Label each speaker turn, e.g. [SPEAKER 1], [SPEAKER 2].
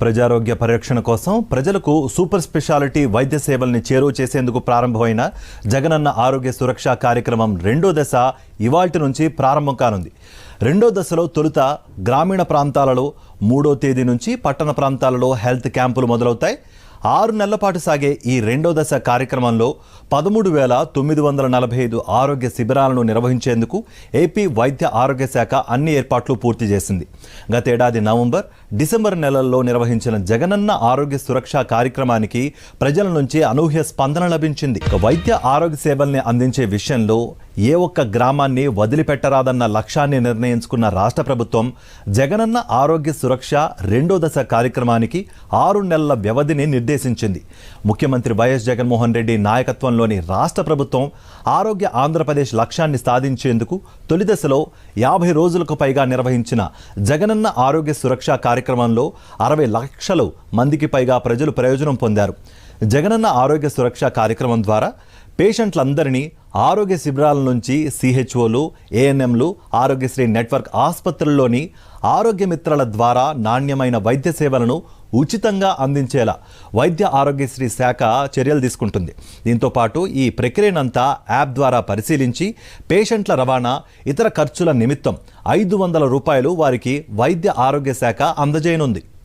[SPEAKER 1] ప్రజారోగ్య పరిరక్షణ కోసం ప్రజలకు సూపర్ స్పెషాలిటీ వైద్య సేవల్ని చేరువ చేసేందుకు ప్రారంభమైన జగనన్న ఆరోగ్య సురక్ష కార్యక్రమం రెండో దశ ఇవాల్టి నుంచి ప్రారంభం కానుంది. రెండో దశలో తొలుత గ్రామీణ ప్రాంతాలలో, మూడో తేదీ నుంచి పట్టణ ప్రాంతాలలో హెల్త్ క్యాంపులు మొదలవుతాయి. 6 నెలల పాటు సాగే ఈ రెండో దశ కార్యక్రమంలో 13,945 ఆరోగ్య శిబిరాలను నిర్వహించేందుకు ఏపీ వైద్య ఆరోగ్య శాఖ అన్ని ఏర్పాట్లు పూర్తి చేసింది. గతేడాది నవంబర్, డిసెంబర్ నెలల్లో నిర్వహించిన జగనన్న ఆరోగ్య సురక్ష కార్యక్రమానికి ప్రజల నుంచి అనూహ్య స్పందన లభించింది. వైద్య ఆరోగ్య సేవల్ని అందించే విషయంలో ఏ ఒక్క గ్రామాన్ని వదిలిపెట్టరాదన్న లక్ష్యాన్ని నిర్ణయించుకున్న రాష్ట్ర ప్రభుత్వం జగనన్న ఆరోగ్య సురక్ష రెండో దశ కార్యక్రమానికి 6 నెలల వ్యవధిని నిర్దేశించింది. ముఖ్యమంత్రి వైఎస్ జగన్మోహన్ రెడ్డి నాయకత్వంలోని రాష్ట్ర ప్రభుత్వం ఆరోగ్య ఆంధ్రప్రదేశ్ లక్ష్యాన్ని సాధించేందుకు తొలి దశలో 50 రోజులకు పైగా నిర్వహించిన జగనన్న ఆరోగ్య సురక్ష కార్యక్రమంలో 60 లక్షల మందికి పైగా ప్రజలు ప్రయోజనం పొందారు. జగనన్న ఆరోగ్య సురక్ష కార్యక్రమం ద్వారా పేషెంట్లందరినీ ఆరోగ్య శిబిరాల నుంచి సిహెచ్ఓలు, ఏఎన్ఎంలు, ఆరోగ్యశ్రీ నెట్వర్క్ ఆసుపత్రుల్లోని ఆరోగ్య మిత్రుల ద్వారా నాణ్యమైన వైద్య సేవలను ఉచితంగా అందించేలా వైద్య ఆరోగ్యశ్రీ శాఖ చర్యలు తీసుకుంటుంది. దీంతో పాటు ఈ ప్రక్రియనంతా యాప్ ద్వారా పరిశీలించి పేషెంట్ల రవాణా, ఇతర ఖర్చుల నిమిత్తం 500 రూపాయలు వారికి వైద్య ఆరోగ్య శాఖ అందజేయనుంది.